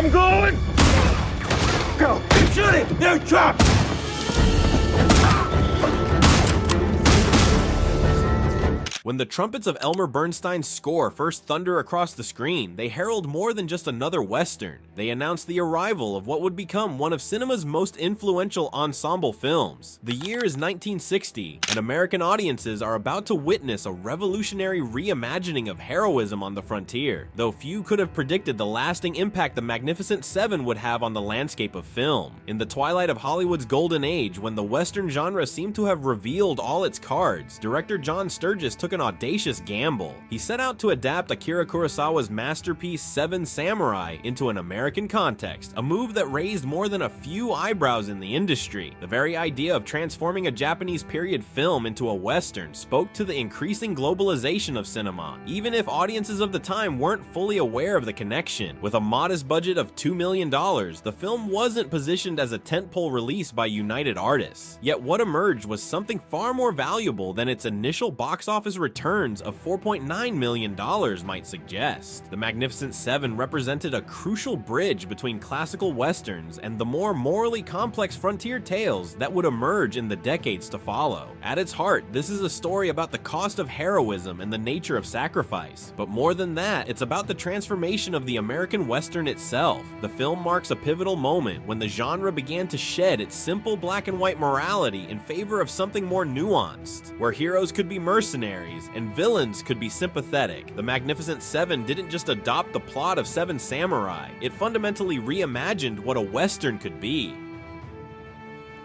I'm going! Go! Keep shooting! They're trapped! When the trumpets of Elmer Bernstein's score first thunder across the screen, they herald more than just another Western. They announce the arrival of what would become one of cinema's most influential ensemble films. The year is 1960, and American audiences are about to witness a revolutionary reimagining of heroism on the frontier, though few could have predicted the lasting impact the Magnificent Seven would have on the landscape of film. In the twilight of Hollywood's golden age, when the Western genre seemed to have revealed all its cards, director John Sturges took an audacious gamble. He set out to adapt Akira Kurosawa's masterpiece Seven Samurai into an American context, a move that raised more than a few eyebrows in the industry. The very idea of transforming a Japanese period film into a Western spoke to the increasing globalization of cinema, even if audiences of the time weren't fully aware of the connection. With a modest budget of $2 million, the film wasn't positioned as a tentpole release by United Artists. Yet what emerged was something far more valuable than its initial box office returns of $4.9 million might suggest. The Magnificent Seven represented a crucial bridge between classical westerns and the more morally complex frontier tales that would emerge in the decades to follow. At its heart, this is a story about the cost of heroism and the nature of sacrifice. But more than that, it's about the transformation of the American Western itself. The film marks a pivotal moment when the genre began to shed its simple black and white morality in favor of something more nuanced, where heroes could be mercenaries and villains could be sympathetic. The Magnificent Seven didn't just adopt the plot of Seven Samurai, it fundamentally reimagined what a Western could be.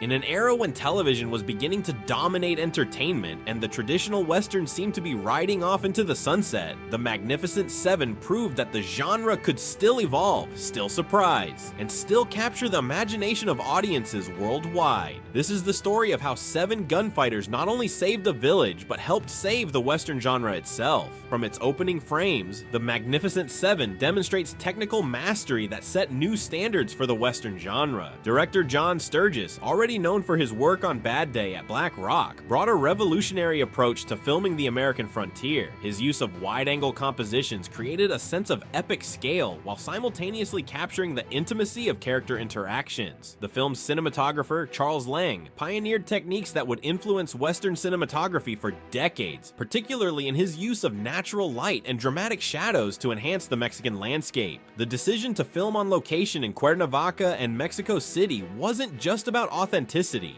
In an era when television was beginning to dominate entertainment and the traditional Western seemed to be riding off into the sunset, the Magnificent Seven proved that the genre could still evolve, still surprise, and still capture the imagination of audiences worldwide. This is the story of how seven gunfighters not only saved a village, but helped save the Western genre itself. From its opening frames, the Magnificent Seven demonstrates technical mastery that set new standards for the Western genre. Director John Sturges, already known for his work on Bad Day at Black Rock, brought a revolutionary approach to filming the American frontier. His use of wide-angle compositions created a sense of epic scale while simultaneously capturing the intimacy of character interactions. The film's cinematographer, Charles Lang, pioneered techniques that would influence Western cinematography for decades, particularly in his use of natural light and dramatic shadows to enhance the Mexican landscape. The decision to film on location in Cuernavaca and Mexico City wasn't just about authenticity.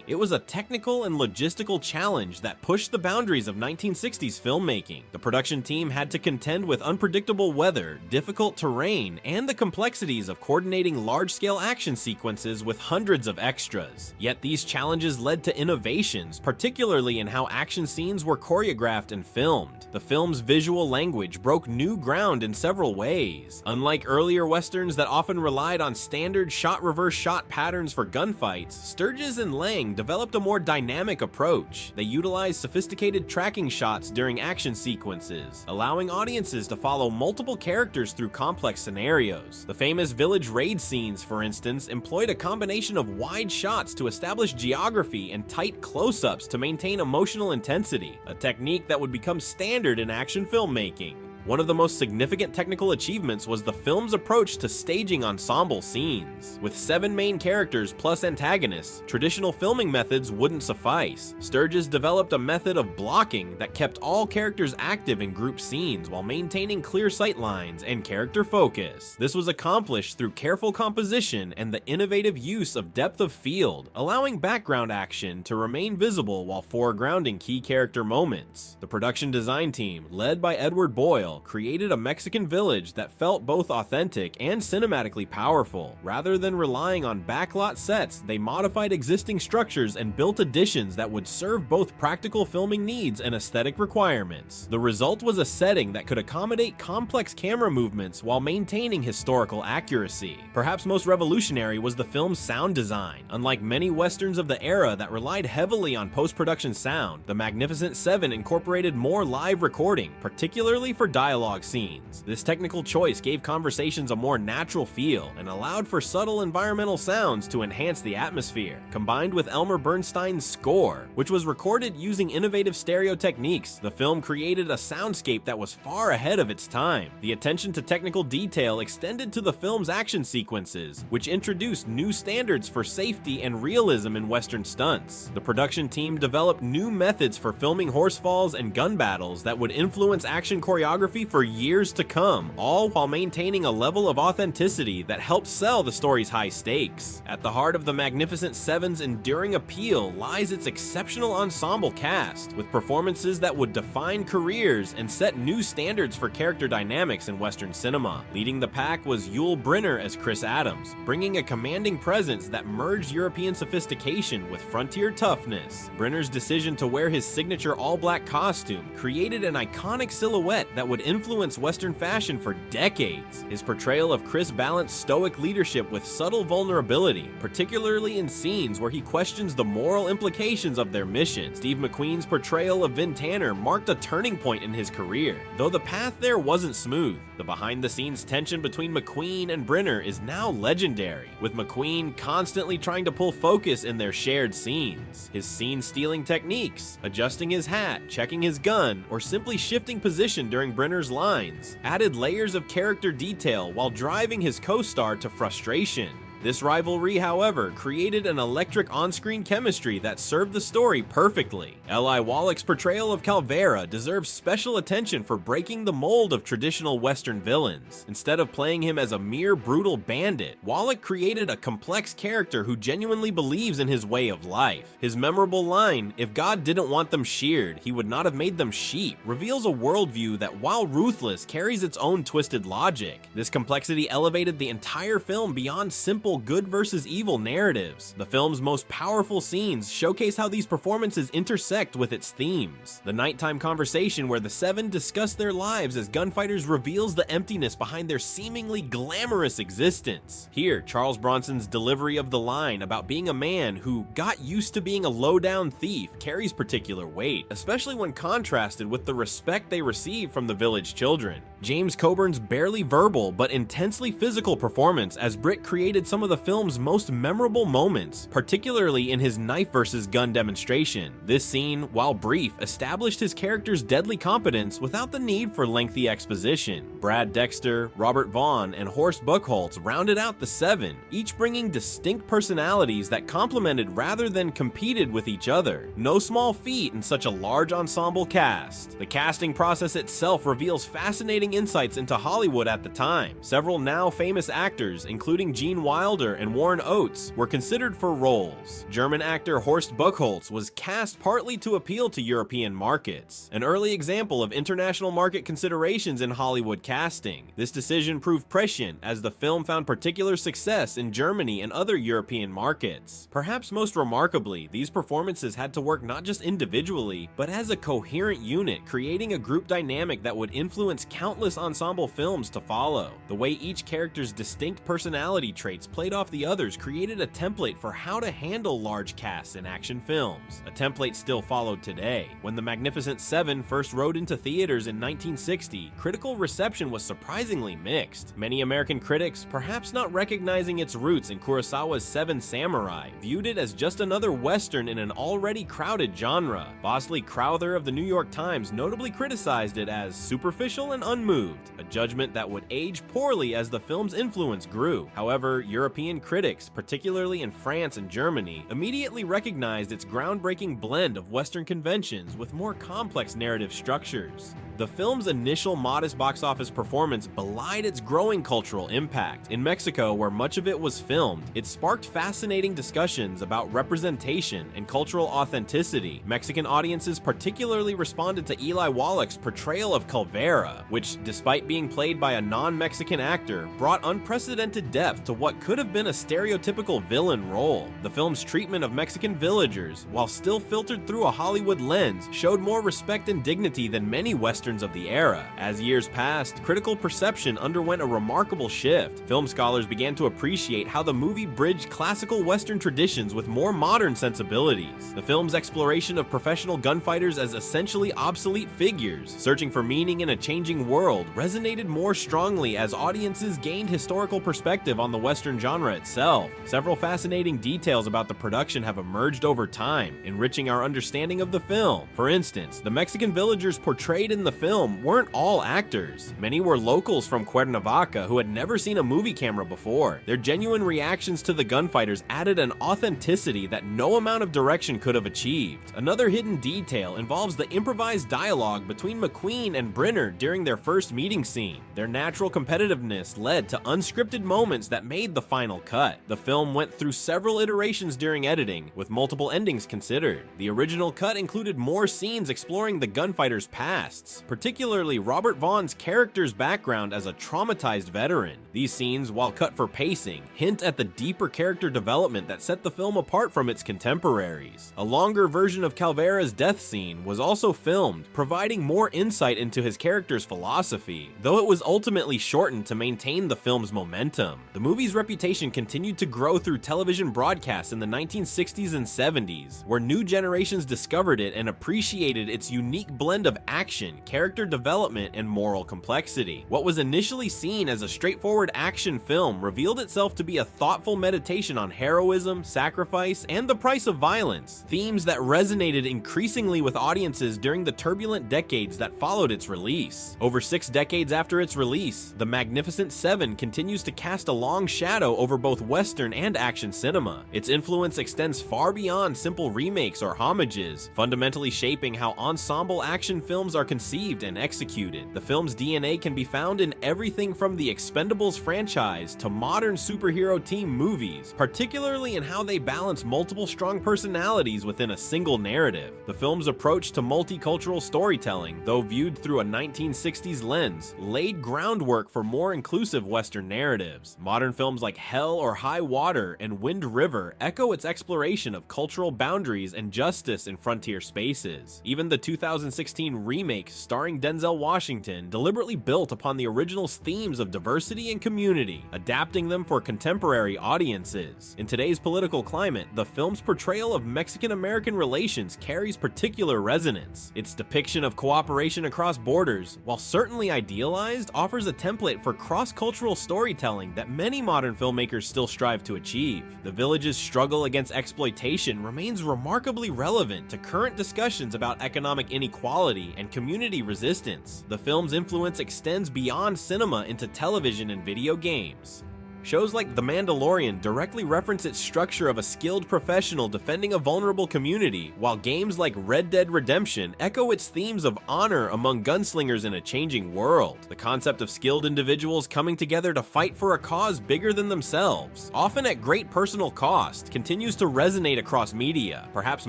It was a technical and logistical challenge that pushed the boundaries of 1960s filmmaking. The production team had to contend with unpredictable weather, difficult terrain, and the complexities of coordinating large-scale action sequences with hundreds of extras. Yet these challenges led to innovations, particularly in how action scenes were choreographed and filmed. The film's visual language broke new ground in several ways. Unlike earlier westerns that often relied on standard shot-reverse-shot patterns for gunfights, Sturges and Lang developed a more dynamic approach. They utilized sophisticated tracking shots during action sequences, allowing audiences to follow multiple characters through complex scenarios. The famous village raid scenes, for instance, employed a combination of wide shots to establish geography and tight close-ups to maintain emotional intensity, a technique that would become standard in action filmmaking. One of the most significant technical achievements was the film's approach to staging ensemble scenes. With 7 main characters plus antagonists, traditional filming methods wouldn't suffice. Sturges developed a method of blocking that kept all characters active in group scenes while maintaining clear sight lines and character focus. This was accomplished through careful composition and the innovative use of depth of field, allowing background action to remain visible while foregrounding key character moments. The production design team, led by Edward Boyle, created a Mexican village that felt both authentic and cinematically powerful. Rather than relying on backlot sets, they modified existing structures and built additions that would serve both practical filming needs and aesthetic requirements. The result was a setting that could accommodate complex camera movements while maintaining historical accuracy. Perhaps most revolutionary was the film's sound design. Unlike many westerns of the era that relied heavily on post-production sound, the Magnificent Seven incorporated more live recording, particularly for dialogue dialogue scenes. This technical choice gave conversations a more natural feel and allowed for subtle environmental sounds to enhance the atmosphere. Combined with Elmer Bernstein's score, which was recorded using innovative stereo techniques, the film created a soundscape that was far ahead of its time. The attention to technical detail extended to the film's action sequences, which introduced new standards for safety and realism in Western stunts. The production team developed new methods for filming horse falls and gun battles that would influence action choreography for years to come, all while maintaining a level of authenticity that helped sell the story's high stakes. At the heart of the Magnificent Seven's enduring appeal lies its exceptional ensemble cast, with performances that would define careers and set new standards for character dynamics in Western cinema. Leading the pack was Yul Brynner as Chris Adams, bringing a commanding presence that merged European sophistication with frontier toughness. Brynner's decision to wear his signature all-black costume created an iconic silhouette that would influence Western fashion for decades. His portrayal of Chris balanced stoic leadership with subtle vulnerability, particularly in scenes where he questions the moral implications of their mission. Steve McQueen's portrayal of Vin Tanner marked a turning point in his career. Though the path there wasn't smooth, the behind-the-scenes tension between McQueen and Brynner is now legendary, with McQueen constantly trying to pull focus in their shared scenes. His scene-stealing techniques, adjusting his hat, checking his gun, or simply shifting position during Brynner's lines, added layers of character detail while driving his co-star to frustration. This rivalry, however, created an electric on-screen chemistry that served the story perfectly. Eli Wallach's portrayal of Calvera deserves special attention for breaking the mold of traditional Western villains. Instead of playing him as a mere brutal bandit, Wallach created a complex character who genuinely believes in his way of life. His memorable line, "If God didn't want them sheared, he would not have made them sheep," reveals a worldview that, while ruthless, carries its own twisted logic. This complexity elevated the entire film beyond simple good versus evil narratives. The film's most powerful scenes showcase how these performances intersect with its themes. The nighttime conversation where the Seven discuss their lives as gunfighters reveals the emptiness behind their seemingly glamorous existence. Here, Charles Bronson's delivery of the line about being a man who got used to being a low-down thief carries particular weight, especially when contrasted with the respect they receive from the village children. James Coburn's barely verbal but intensely physical performance as Britt created some of the film's most memorable moments, particularly in his knife versus gun demonstration. This scene, while brief, established his character's deadly competence without the need for lengthy exposition. Brad Dexter, Robert Vaughn, and Horst Buchholz rounded out the Seven, each bringing distinct personalities that complemented rather than competed with each other. No small feat in such a large ensemble cast. The casting process itself reveals fascinating insights into Hollywood at the time. Several now famous actors, including Gene Wilder and Warren Oates, were considered for roles. German actor Horst Buchholz was cast partly to appeal to European markets, an early example of international market considerations in Hollywood casting. This decision proved prescient as the film found particular success in Germany and other European markets. Perhaps most remarkably, these performances had to work not just individually, but as a coherent unit, creating a group dynamic that would influence countless ensemble films to follow. The way each character's distinct personality traits played off the others created a template for how to handle large casts in action films. A template still followed today. When The Magnificent Seven first rode into theaters in 1960, critical reception was surprisingly mixed. Many American critics, perhaps not recognizing its roots in Kurosawa's Seven Samurai, viewed it as just another Western in an already crowded genre. Bosley Crowther of the New York Times notably criticized it as superficial and unmoved, a judgment that would age poorly as the film's influence grew. However, European critics, particularly in France and Germany, immediately recognized its groundbreaking blend of Western conventions with more complex narrative structures. The film's initial modest box office performance belied its growing cultural impact. In Mexico, where much of it was filmed, it sparked fascinating discussions about representation and cultural authenticity. Mexican audiences particularly responded to Eli Wallach's portrayal of Calvera, which, despite being played by a non-Mexican actor, brought unprecedented depth to what could have been a stereotypical villain role. The film's treatment of Mexican villagers, while still filtered through a Hollywood lens, showed more respect and dignity than many Western westerns of the era. As years passed, critical perception underwent a remarkable shift. Film scholars began to appreciate how the movie bridged classical western traditions with more modern sensibilities. The film's exploration of professional gunfighters as essentially obsolete figures, searching for meaning in a changing world, resonated more strongly as audiences gained historical perspective on the western genre itself. Several fascinating details about the production have emerged over time, enriching our understanding of the film. For instance, the Mexican villagers portrayed in the film weren't all actors. Many were locals from Cuernavaca who had never seen a movie camera before. Their genuine reactions to the gunfighters added an authenticity that no amount of direction could have achieved. Another hidden detail involves the improvised dialogue between McQueen and Brenner during their first meeting scene. Their natural competitiveness led to unscripted moments that made the final cut. The film went through several iterations during editing, with multiple endings considered. The original cut included more scenes exploring the gunfighters' pasts, particularly Robert Vaughn's character's background as a traumatized veteran. These scenes, while cut for pacing, hint at the deeper character development that set the film apart from its contemporaries. A longer version of Calvera's death scene was also filmed, providing more insight into his character's philosophy, though it was ultimately shortened to maintain the film's momentum. The movie's reputation continued to grow through television broadcasts in the 1960s and 70s, where new generations discovered it and appreciated its unique blend of action, character development, and moral complexity. What was initially seen as a straightforward action film revealed itself to be a thoughtful meditation on heroism, sacrifice, and the price of violence, themes that resonated increasingly with audiences during the turbulent decades that followed its release. Over 6 decades after its release, The Magnificent Seven continues to cast a long shadow over both Western and action cinema. Its influence extends far beyond simple remakes or homages, fundamentally shaping how ensemble action films are conceived and executed. The film's DNA can be found in everything from the Expendables franchise to modern superhero team movies, particularly in how they balance multiple strong personalities within a single narrative. The film's approach to multicultural storytelling, though viewed through a 1960s lens, laid groundwork for more inclusive Western narratives. Modern films like Hell or High Water and Wind River echo its exploration of cultural boundaries and justice in frontier spaces. Even the 2016 remake starring Denzel Washington deliberately built upon the original's themes of diversity and community, adapting them for contemporary audiences. In today's political climate, the film's portrayal of Mexican-American relations carries particular resonance. Its depiction of cooperation across borders, while certainly idealized, offers a template for cross-cultural storytelling that many modern filmmakers still strive to achieve. The village's struggle against exploitation remains remarkably relevant to current discussions about economic inequality and community resistance. The film's influence extends beyond cinema into television and video games. Shows like The Mandalorian directly reference its structure of a skilled professional defending a vulnerable community, while games like Red Dead Redemption echo its themes of honor among gunslingers in a changing world. The concept of skilled individuals coming together to fight for a cause bigger than themselves, often at great personal cost, continues to resonate across media. Perhaps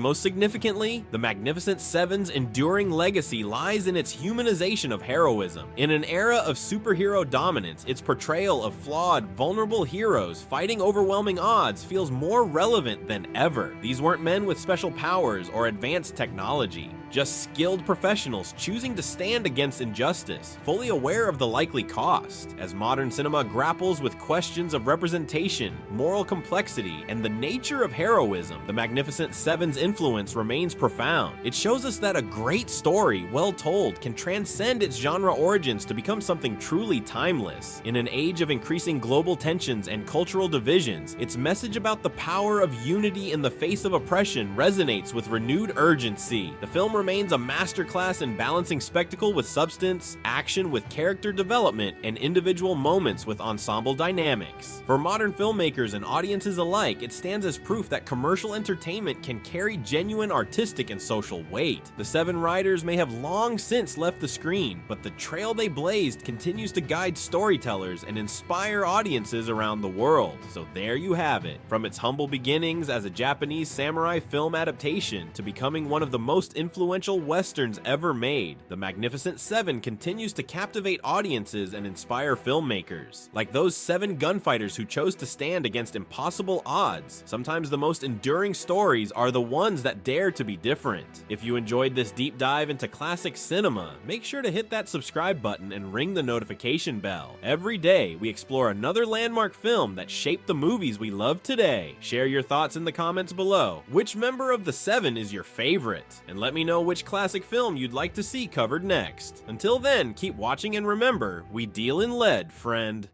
most significantly, The Magnificent Seven's enduring legacy lies in its humanization of heroism. In an era of superhero dominance, its portrayal of flawed, vulnerable heroes fighting overwhelming odds feels more relevant than ever. These weren't men with special powers or advanced technology, just skilled professionals choosing to stand against injustice, fully aware of the likely cost. As modern cinema grapples with questions of representation, moral complexity, and the nature of heroism, The Magnificent Seven's influence remains profound. It shows us that a great story, well told, can transcend its genre origins to become something truly timeless. In an age of increasing global tensions and cultural divisions, its message about the power of unity in the face of oppression resonates with renewed urgency. The film remains a masterclass in balancing spectacle with substance, action with character development, and individual moments with ensemble dynamics. For modern filmmakers and audiences alike, it stands as proof that commercial entertainment can carry genuine artistic and social weight. The Seven Riders may have long since left the screen, but the trail they blazed continues to guide storytellers and inspire audiences around the world. So there you have it. From its humble beginnings as a Japanese samurai film adaptation to becoming one of the most influential influential westerns ever made, the Magnificent Seven continues to captivate audiences and inspire filmmakers. Like those 7 gunfighters who chose to stand against impossible odds, sometimes the most enduring stories are the ones that dare to be different. If you enjoyed this deep dive into classic cinema, make sure to hit that subscribe button and ring the notification bell. Every day, we explore another landmark film that shaped the movies we love today. Share your thoughts in the comments below. Which member of the 7 is your favorite? And let me know which classic film you'd like to see covered next. Until then, keep watching and remember, we deal in lead, friend.